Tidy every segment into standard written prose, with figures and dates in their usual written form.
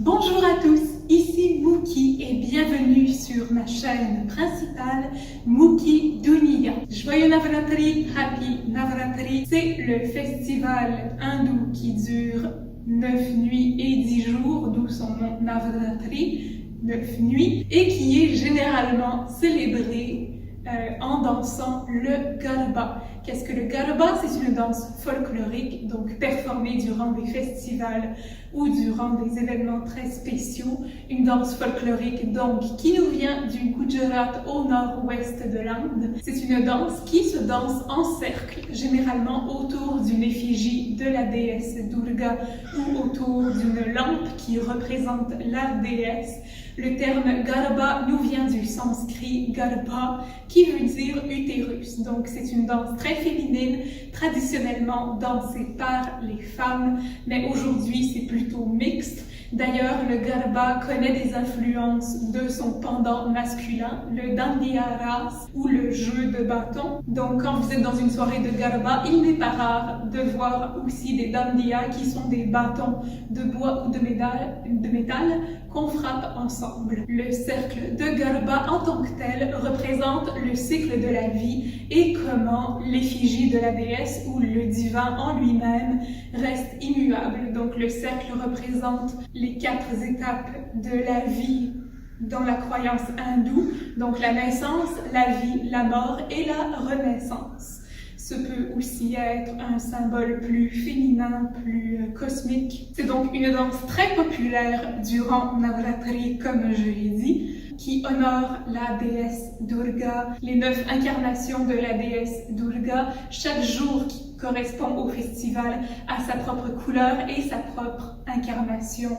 Bonjour à tous, ici Mouki et bienvenue sur ma chaîne principale Mouki Dunia. Joyeux Navratri, Happy Navratri, c'est le festival hindou qui dure 9 nuits et 10 jours, d'où son nom Navratri, 9 nuits, et qui est généralement célébré en dansant le Garba. Qu'est-ce que le Garba? C'est une danse folklorique, donc performée durant des festivals ou durant des événements très spéciaux. Une danse folklorique donc qui nous vient du Gujarat au nord-ouest de l'Inde. C'est une danse qui se danse en cercle, généralement autour d'une effigie de la déesse Durga ou autour d'une lampe qui représente la déesse. Le terme Garba nous vient du sanskrit Garba, qui veut dire utérus. Donc c'est une danse très féminine, traditionnellement dansée par les femmes, mais aujourd'hui c'est plutôt mixte. D'ailleurs, le Garba connaît des influences de son pendant masculin, le Dandiya Ras ou le jeu de bâton. Donc quand vous êtes dans une soirée de Garba, il n'est pas rare de voir aussi des Dandiya qui sont des bâtons de bois ou de métal qu'on frappe ensemble. Le cercle de Garba en tant que tel représente le cycle de la vie et comment l'effigie de la déesse ou le divin en lui-même reste immuable. Donc le cercle représente les 4 étapes de la vie dans la croyance hindoue, donc la naissance, la vie, la mort et la renaissance. Ce peut aussi être un symbole plus féminin, plus cosmique. C'est donc une danse très populaire durant Navratri, comme je l'ai dit, qui honore la déesse Durga, les 9 incarnations de la déesse Durga. Chaque jour qui correspond au festival a sa propre couleur et sa propre incarnation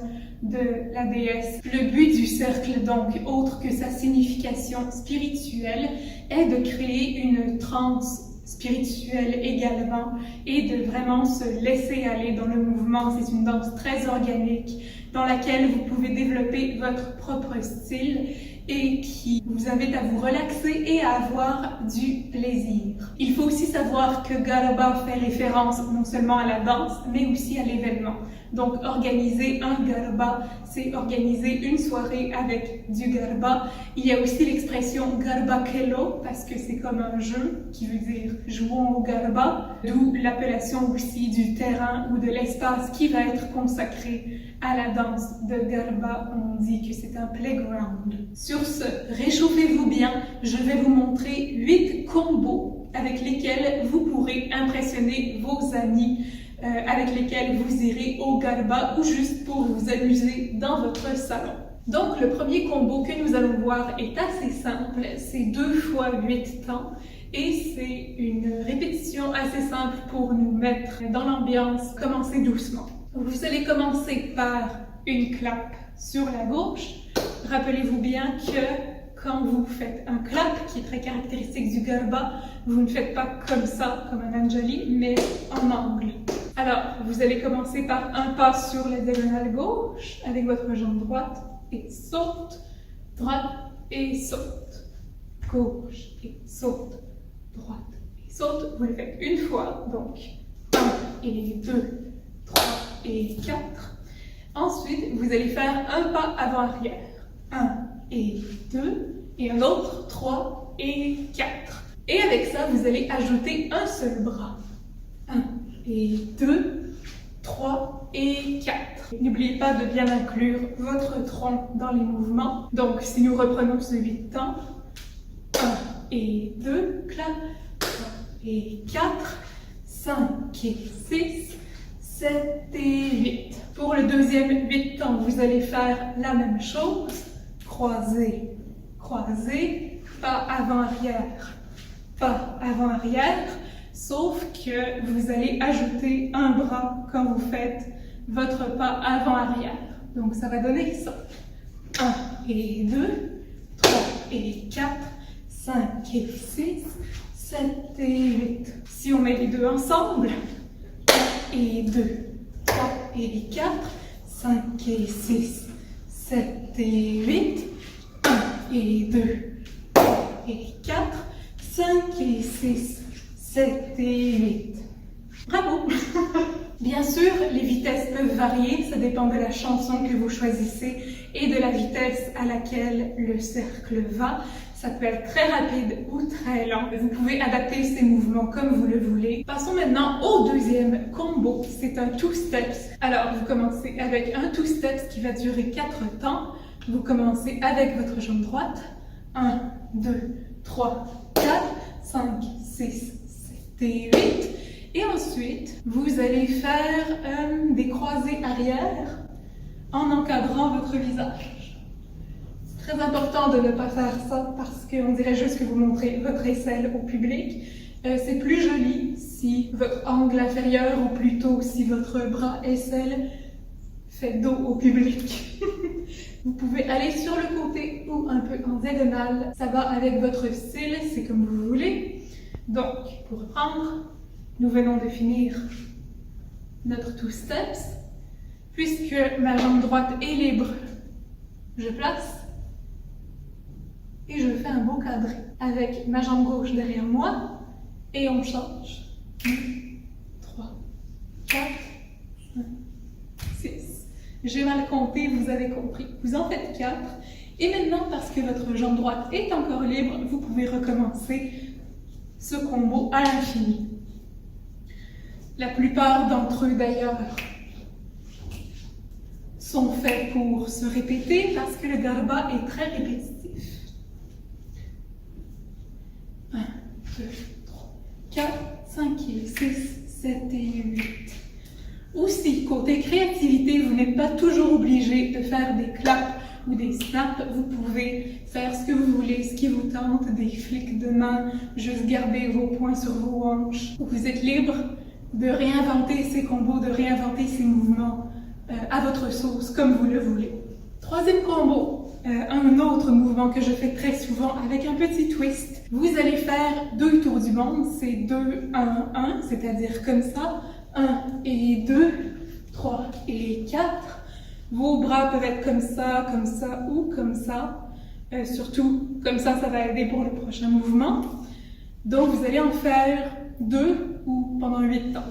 de la déesse. Le but du cercle, donc, autre que sa signification spirituelle, est de créer une transe spirituelle également et de vraiment se laisser aller dans le mouvement. C'est une danse très organique dans laquelle vous pouvez développer votre propre style et qui vous invite à vous relaxer et à avoir du plaisir. Il faut aussi savoir que Garba fait référence non seulement à la danse, mais aussi à l'événement. Donc organiser un Garba, c'est organiser une soirée avec du Garba. Il y a aussi l'expression Garba Kelo, parce que c'est comme un jeu qui veut dire jouons au Garba, d'où l'appellation aussi du terrain ou de l'espace qui va être consacré à la danse de Garba. On dit que c'est un playground. Sur ce, réchauffez-vous bien, je vais vous montrer 8 combos avec lesquels vous pourrez impressionner vos amis, avec lesquels vous irez au Garba ou juste pour vous amuser dans votre salon. Donc le premier combo que nous allons voir est assez simple, c'est 2 fois 8 temps et c'est une répétition assez simple pour nous mettre dans l'ambiance. Commencez doucement. Vous allez commencer par une clap sur la gauche. Rappelez-vous bien que quand vous faites un clap, qui est très caractéristique du Garba, vous ne faites pas comme ça, comme un Anjali, mais en angle. Alors, vous allez commencer par un pas sur la diagonale gauche, avec votre jambe droite, et saute, droite, et saute, gauche, et saute, droite, et saute. Vous le faites une fois, donc 1 et 2, 3 et 4. Ensuite, vous allez faire un pas avant-arrière. 1 et 2, et un autre, 3 et 4. Et avec ça, vous allez ajouter un seul bras. 1 et 2, 3 et 4. N'oubliez pas de bien inclure votre tronc dans les mouvements. Donc, si nous reprenons ce 8 temps, 1 et 2, clap, 3 et 4, 5 et 6, 7 et 8. Pour le deuxième 8 temps, vous allez faire la même chose. Croisez, croisez, pas avant-arrière, pas avant-arrière, sauf que vous allez ajouter un bras quand vous faites votre pas avant-arrière. Donc ça va donner ça. 1 et 2, 3 et 4, 5 et 6, 7 et 8. Si on met les deux ensemble, 1 et 2, 3 et 4, 5 et 6, 7 et 8, 1 et 2, 3 et 4, 5 et 6, 7 et 8. Bravo! Bien sûr, les vitesses peuvent varier, ça dépend de la chanson que vous choisissez et de la vitesse à laquelle le cercle va. Ça peut être très rapide ou très lent. Vous pouvez adapter ces mouvements comme vous le voulez. Passons maintenant au deuxième combo. C'est un two steps. Alors, vous commencez avec un two steps qui va durer 4 temps. Vous commencez avec votre jambe droite. 1, 2, 3, 4, 5, 6, 7 et 8. Et ensuite, vous allez faire des croisés arrière en encadrant votre visage. C'est très important de ne pas faire ça parce qu'on dirait juste que vous montrez votre aisselle au public. C'est plus joli si votre angle inférieur ou plutôt si votre bras aisselle fait dos au public. Vous pouvez aller sur le côté ou un peu en diagonale. Ça va avec votre style, c'est comme vous voulez. Donc, pour reprendre, nous venons de finir notre two steps. Puisque ma jambe droite est libre, je place et je fais un beau quadrillé avec ma jambe gauche derrière moi et on change. 1, 3, 4, 5, 6. J'ai mal compté, vous avez compris. Vous en faites 4. Et maintenant, parce que votre jambe droite est encore libre, vous pouvez recommencer ce combo à l'infini. La plupart d'entre eux, d'ailleurs, sont faits pour se répéter parce que le garba est très répétitif. 1, 2, 3, 4, 5 et 6, 7 et 8. Aussi, côté créativité, vous n'êtes pas toujours obligé de faire des claps ou des snaps. Vous pouvez faire ce que vous voulez, ce qui vous tente, des flics de main, juste garder vos poings sur vos hanches. Vous êtes libre de réinventer ces combos, de réinventer ces mouvements à votre sauce, comme vous le voulez. Troisième combo, un autre mouvement que je fais très souvent avec un petit twist. Vous allez faire 2 tours du monde, c'est 2, 1, 1, c'est-à-dire comme ça, 1 et 2, 3 et 4. Vos bras peuvent être comme ça ou comme ça. Surtout, comme ça va aider pour le prochain mouvement. Donc, vous allez en faire 2 ou pendant 8 temps.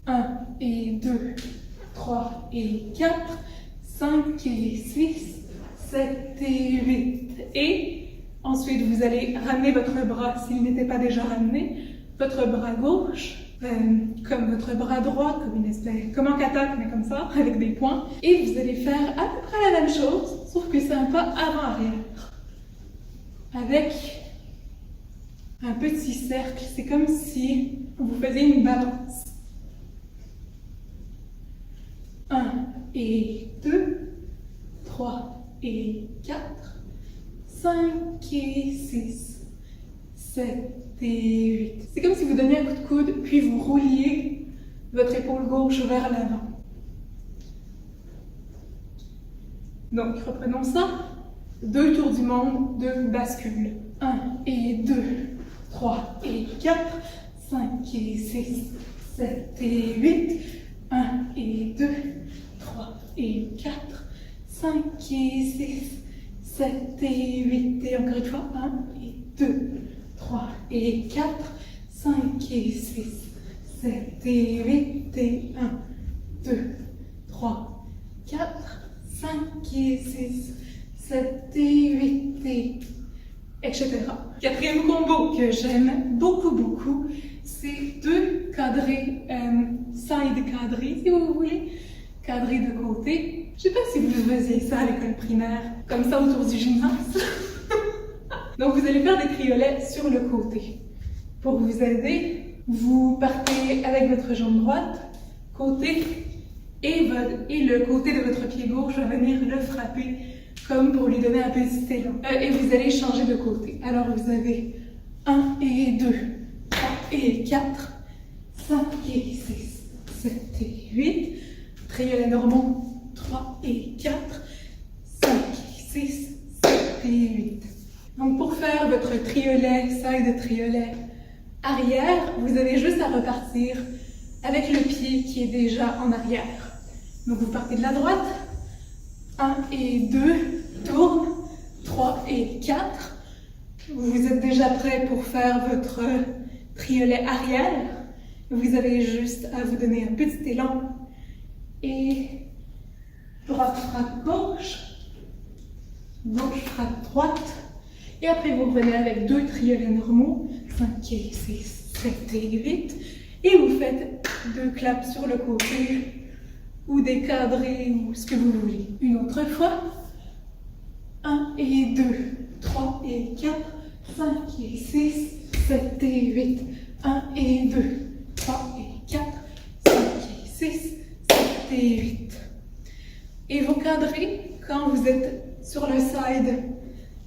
1 et 2, 3 et 4, 5 et 6, 7 et 8. Et ensuite, vous allez ramener votre bras, s'il n'était pas déjà ramené, votre bras gauche, comme votre bras droit, comme une espèce, comme un kata, mais comme ça, avec des points. Et vous allez faire à peu près la même chose, sauf que c'est un pas avant-arrière. Avec un petit cercle, c'est comme si vous faisiez une balance. 1 et 2, 3 et 4, 5 et 6, 7 et 8. C'est comme si vous donniez un coup de coude, puis vous rouliez votre épaule gauche vers l'avant. Donc, reprenons ça. 2 tours du monde, 2 bascules. 1 et 2, 3 et 4, 5 et 6, 7 et 8, 1 et 2, 3 et 4, 5 et 6, 7 et 8, et encore une fois, 1 et 2, 3 et 4, 5 et 6, 7 et 8, et 1, 2, 3, 4, 5 et 6, 7 et 8, et etc. Quatrième combo que j'aime beaucoup, c'est 2 quadrés, side quadrés si vous voulez, quadrés de côté. Je sais pas si vous faisiez ça à l'école primaire, comme ça autour du gymnase. Donc vous allez faire des triolets sur le côté. Pour vous aider, vous partez avec votre jambe droite, côté, et le côté de votre pied gauche va venir le frapper comme pour lui donner un petit élan. Et vous allez changer de côté. Alors vous avez 1 et 2, 3 et 4, 5 et 6, 7 et 8, triolets normaux, 3 et 4, 5 et 6, 7 et 8. Donc pour faire votre triolet, side triolet arrière, vous avez juste à repartir avec le pied qui est déjà en arrière. Donc vous partez de la droite, 1 et 2, tourne, 3 et 4. Vous êtes déjà prêt pour faire votre triolet arrière. Vous avez juste à vous donner un petit élan et droite frappe gauche, gauche frappe droite. Et après, vous revenez avec 2 triolets normaux, 5 et 6, 7 et 8. Et vous faites 2 claps sur le côté, ou des quadrés, ou ce que vous voulez. Une autre fois. 1 et 2, 3 et 4, 5 et 6, 7 et 8. 1 et 2, 3 et 4, 5 et 6, 7 et 8. Et vos quadrés, quand vous êtes sur le side,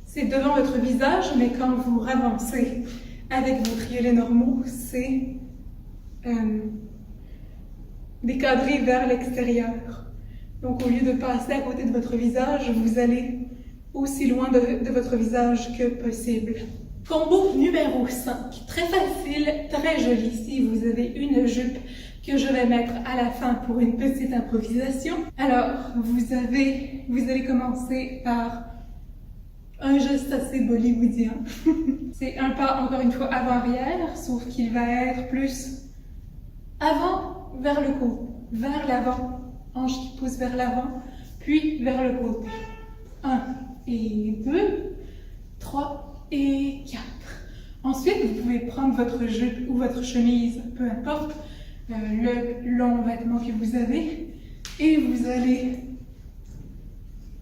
c'est devant votre visage, mais quand vous ravancez avec vos triolets normaux, c'est des quadrés vers l'extérieur. Donc au lieu de passer à côté de votre visage, vous allez aussi loin de votre visage que possible. Combo numéro 5, très facile, très joli. Si vous avez une jupe que je vais mettre à la fin pour une petite improvisation. Alors, vous allez commencer par un geste assez bollywoodien. C'est un pas, encore une fois, avant-arrière, sauf qu'il va être plus avant vers le côté, vers l'avant, hanche qui pousse vers l'avant, puis vers le côté. 1 et 2, 3 et 4. Ensuite, vous pouvez prendre votre jupe ou votre chemise, peu importe, le long vêtement que vous avez, et vous allez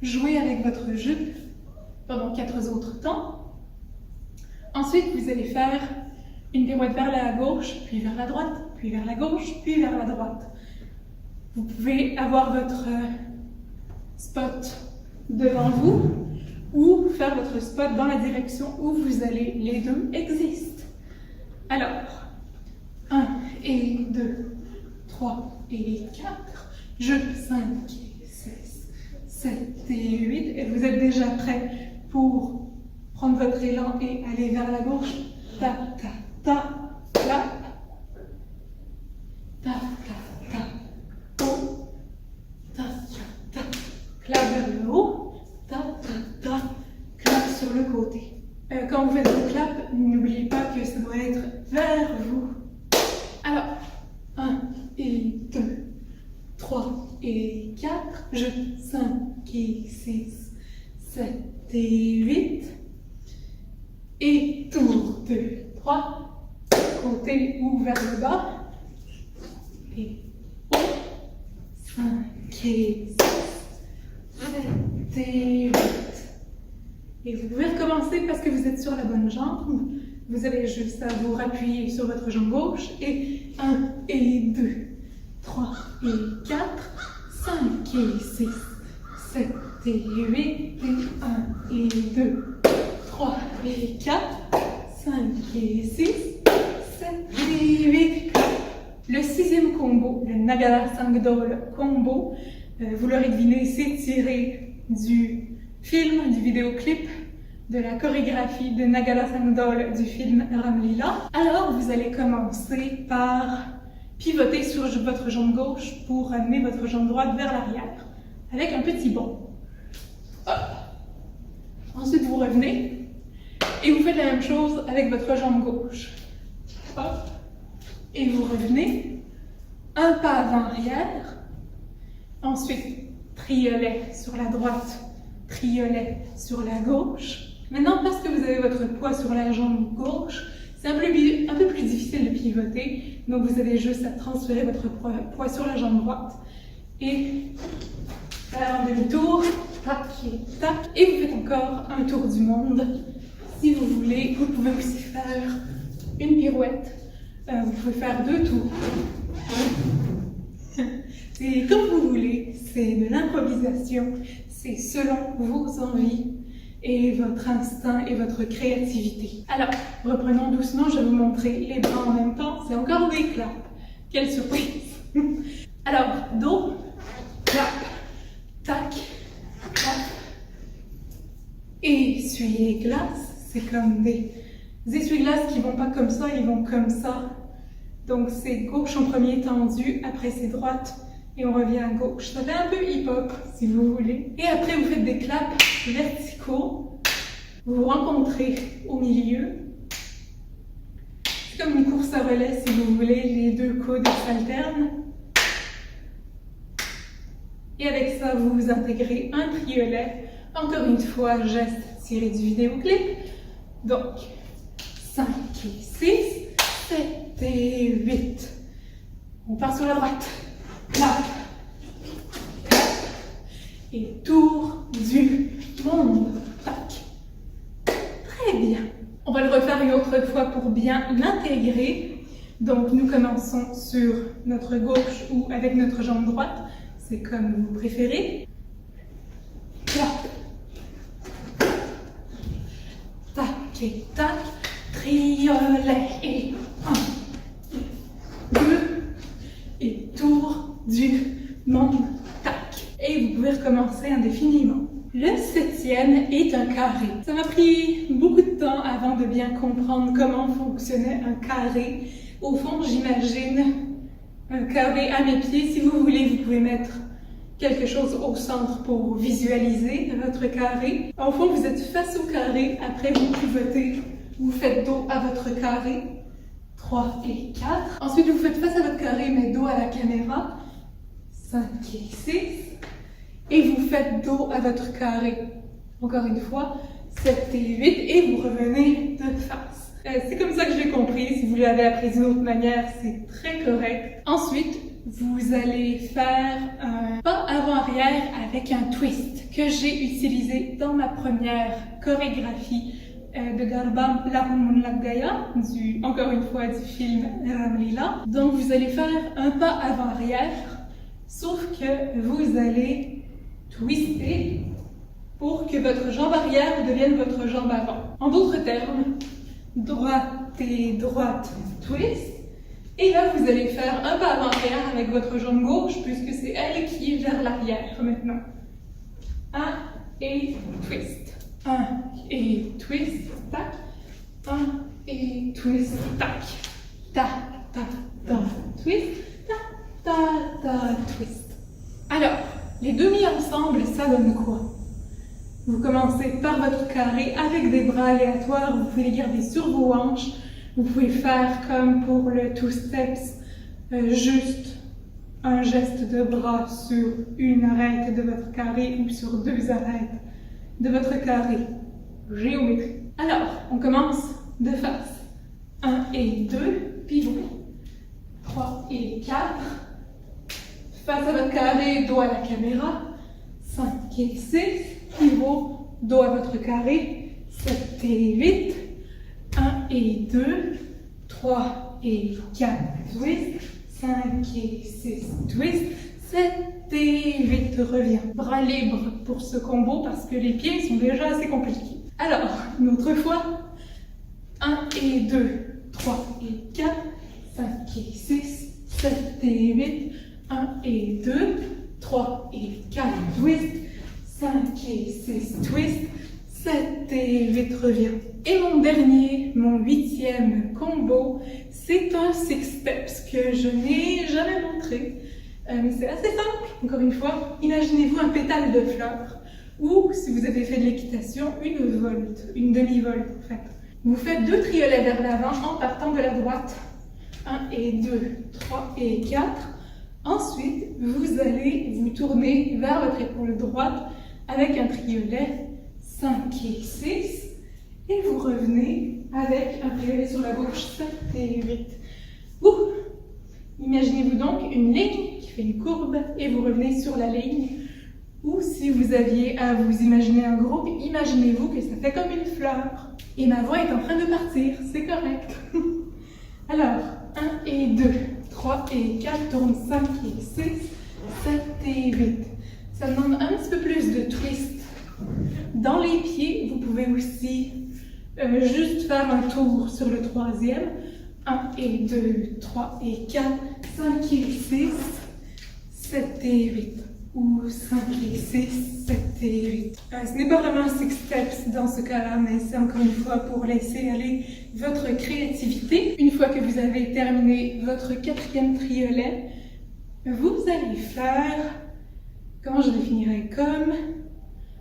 jouer avec votre jupe pendant 4 autres temps. Ensuite, vous allez faire une pirouette vers la gauche, puis vers la droite, puis vers la gauche, puis vers la droite. Vous pouvez avoir votre spot devant vous ou faire votre spot dans la direction où vous allez. Les deux existent. Alors, 1 et 2, 3 et 4, jupe 5 et 6, 7 et 8, et vous êtes déjà prêt pour prendre votre élan et aller vers la gauche. Ta, ta, ta, clap. Ta, ta, ta, haut. Ta, ta, ta, clap vers le haut. Ta, ta, ta, clap sur le côté. Quand vous faites le clap, n'oubliez pas que ça doit être vers vous. Alors, 1 et 2, 3 et 4, je 5 et 6, 7 et 8, et tour 2, 3, côté ou vers le bas, et haut, 5 et 6, 7 et 8. Et vous pouvez recommencer parce que vous êtes sur la bonne jambe. Vous avez juste à vous appuyer sur votre jambe gauche. Et 1 et 2, 3 et 4, 5 et 6, 7 et 8. Et 1 et 2, 3 et 4, 5 et 6, 7 et 8. Le 6e combo, le Nagara Sangdol combo, vous l'aurez deviné, c'est tiré du film, du vidéoclip, de la chorégraphie de Nagara Sangdol du film Ram Leela. Alors, vous allez commencer par pivoter sur votre jambe gauche pour amener votre jambe droite vers l'arrière, avec un petit bond. Hop. Ensuite, vous revenez et vous faites la même chose avec votre jambe gauche. Hop. Et vous revenez, un pas avant-arrière. Ensuite, triolet sur la droite, triolet sur la gauche. Maintenant, parce que vous avez votre poids sur la jambe gauche, c'est un peu plus difficile de pivoter. Donc, vous avez juste à transférer votre poids sur la jambe droite et faire un demi-tour, tac et tac. Et vous faites encore un tour du monde. Si vous voulez, vous pouvez aussi faire une pirouette. Vous pouvez faire 2 tours. C'est comme vous voulez, c'est de l'improvisation, c'est selon vos envies et votre instinct et votre créativité. Alors, reprenons doucement, je vais vous montrer les bras en même temps, c'est encore des claps. Quelle surprise! Alors, dos, clap, tac, clap, et essuie-glace, c'est comme des essuie-glaces qui vont pas comme ça, ils vont comme ça. Donc c'est gauche en premier tendu, après c'est droite et on revient à gauche. Ça fait un peu hip-hop si vous voulez. Et après vous faites des claps verticaux. Vous vous rencontrez au milieu. C'est comme une course à relais si vous voulez, les 2 coudes s'alternent. Et avec ça, vous intégrez un triolet. Encore une fois, geste tiré du vidéoclip. Donc, 5 et 6, 7 et 8. On part sur la droite. Là. Et tour du monde. Tac. Très bien. On va le refaire une autre fois pour bien l'intégrer. Donc, nous commençons sur notre gauche ou avec notre jambe droite. C'est comme vous préférez. Là. Tac et tac. Triolet. Et 1, 2. Et tour du monde. Tac. Et vous pouvez recommencer indéfiniment. Le 7e est un carré. Ça m'a pris beaucoup de temps avant de bien comprendre comment fonctionnait un carré. Au fond, j'imagine un carré à mes pieds. Si vous voulez, vous pouvez mettre quelque chose au centre pour visualiser votre carré. Au fond, vous êtes face au carré. Après, vous pivotez. Vous faites dos à votre carré. 3 et 4. Ensuite, vous faites face à votre carré, mais dos à la caméra. 5 et 6. Et vous faites dos à votre carré. Encore une fois, 7 et 8. Et vous revenez de face. C'est comme ça que je l'ai compris. Si vous l'avez appris d'une autre manière, c'est très correct. Ensuite, vous allez faire un pas avant-arrière avec un twist que j'ai utilisé dans ma première chorégraphie de Garba Lahum Lagaya, encore une fois du film Ramlila. Donc vous allez faire un pas avant-arrière, sauf que vous allez twister pour que votre jambe arrière devienne votre jambe avant. En d'autres termes, droite et droite, twist. Et là, vous allez faire un pas avant-arrière avec votre jambe gauche, puisque c'est elle qui est vers l'arrière maintenant. 1 et twist. 1 et twist, tac. 1 et twist, tac. Ta, ta, ta, twist. Ta, ta, ta, twist. Alors, les deux mis ensemble, ça donne quoi? Vous commencez par votre carré avec des bras aléatoires, vous pouvez les garder sur vos hanches. Vous pouvez faire comme pour le two steps, juste un geste de bras sur une arête de votre carré ou sur deux arêtes de votre carré. Géométrie. Alors, on commence de face. 1 et 2, pivot. 3 et 4. Face à votre carré, dos à la caméra. 5 et 6, pivot, dos à votre carré. 7 et 8. 1 et 2, 3 et 4, twist, 5 et 6, twist, 7 et 8, reviens. Bras libres pour ce combo parce que les pieds sont déjà assez compliqués. Alors, une autre fois, 1 et 2, 3 et 4, 5 et 6, 7 et 8, 1 et 2, 3 et 4, twist, 5 et 6, twist, 7 et 8, reviens. Et mon dernier, mon 8e combo, c'est un six steps que je n'ai jamais montré. Mais c'est assez simple, encore une fois. Imaginez-vous un pétale de fleur, ou si vous avez fait de l'équitation, une volte, une demi-volte en fait. Vous faites 2 triolets vers l'avant en partant de la droite. 1 et 2, 3 et 4. Ensuite, vous allez vous tourner vers votre épaule droite avec un triolet 5 et 6. Et vous revenez avec un triolet sur la gauche, 7 et 8. Imaginez-vous donc une ligne qui fait une courbe et vous revenez sur la ligne. Ou si vous aviez à vous imaginer un groupe, imaginez-vous que ça fait comme une fleur. Et ma voix est en train de partir, c'est correct. Alors, 1 et 2, 3 et 4, tourne 5 et 6, 7 et 8. Ça demande un petit peu plus de twist. Dans les pieds, vous pouvez aussi juste faire un tour sur le 3e. 1 et 2, 3 et 4, 5 et 6, 7 et 8. Ou 5 et 6, 7 et 8. Ce n'est pas vraiment six steps dans ce cas-là, mais c'est encore une fois pour laisser aller votre créativité. Une fois que vous avez terminé votre 4e triolet, vous allez faire, comment je définirais, comme,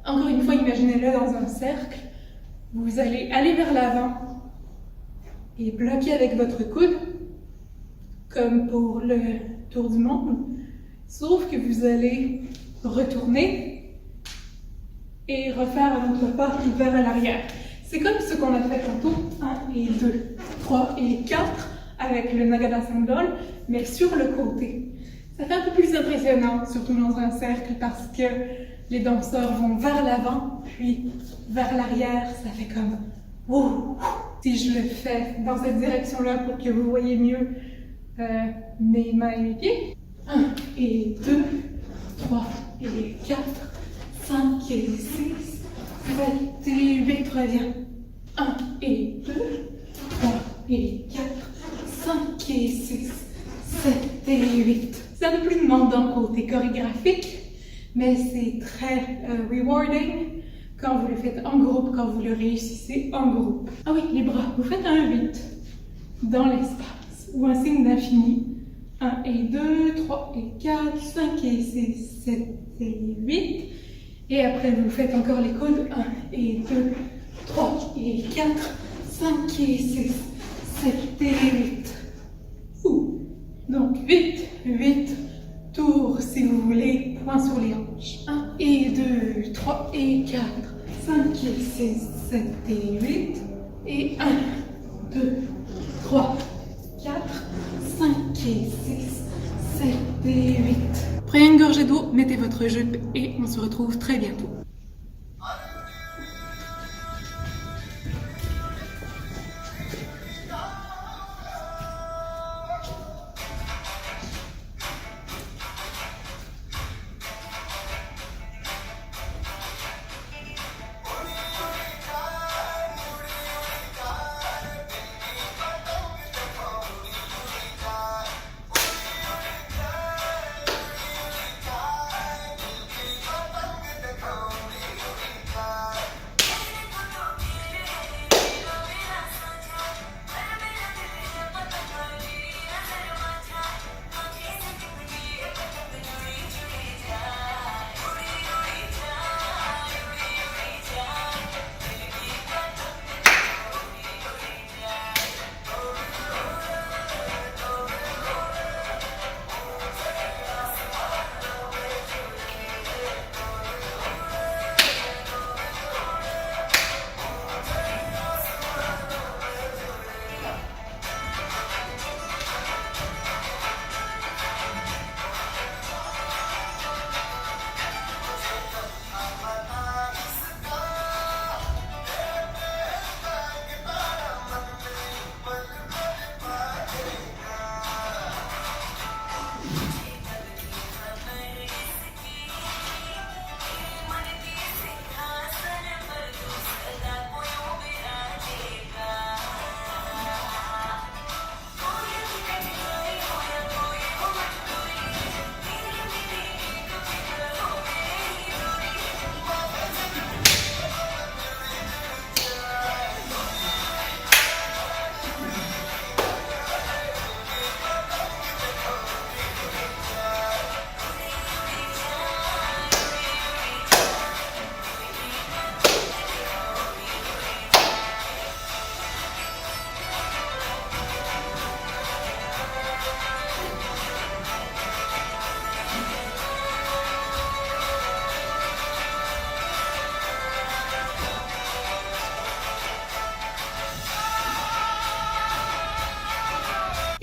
encore une fois, imaginez-le dans un cercle. Vous allez aller vers l'avant et bloquer avec votre coude, comme pour le tour du monde, sauf que vous allez retourner et refaire l'autre pas vers l'arrière. C'est comme ce qu'on a fait tantôt, 1 et 2, 3 et 4 avec le Nagada Sandal, mais sur le côté. Ça fait un peu plus impressionnant, surtout dans un cercle, parce que les danseurs vont vers l'avant, puis vers l'arrière, ça fait comme ouh. Si je le fais dans cette direction-là pour que vous voyez mieux mes mains et mes pieds. 1 et 2, 3 et 4, 5 et 6, 7 et 8, reviens. 1 et 2, 3 et 4, 5 et 6, 7 et 8. C'est un peu plus demandant côté chorégraphique, mais c'est très rewarding quand vous le faites en groupe, quand vous le réussissez en groupe. Ah oui, les bras, vous faites un 8 dans l'espace, ou un signe d'infini. 1 et 2, 3 et 4, 5 et 6, 7 et 8. Et après, vous faites encore les coudes. 1 et 2, 3 et 4, 5 et 6, 7 et 8. Ouh. Donc 8 tours si vous voulez, point sur les hanches. 1 et 2, 3 et 4, 5 et 6, 7 et 8. Et 1, 2, 3, 4, 5 et 6, 7 et 8. Prenez une gorgée d'eau, mettez votre jupe et on se retrouve très bientôt.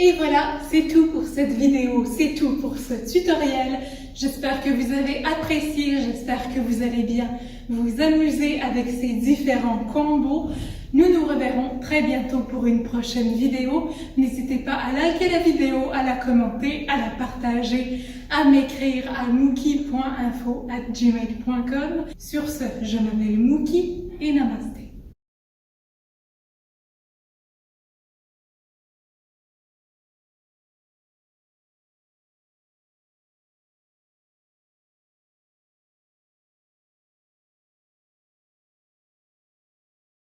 Et voilà, c'est tout pour cette vidéo, c'est tout pour ce tutoriel. J'espère que vous avez apprécié, j'espère que vous allez bien vous amuser avec ces différents combos. Nous nous reverrons très bientôt pour une prochaine vidéo. N'hésitez pas à liker la vidéo, à la commenter, à la partager, à m'écrire à mookie.info@gmail.com. Sur ce, je m'appelle Mookie et namasté.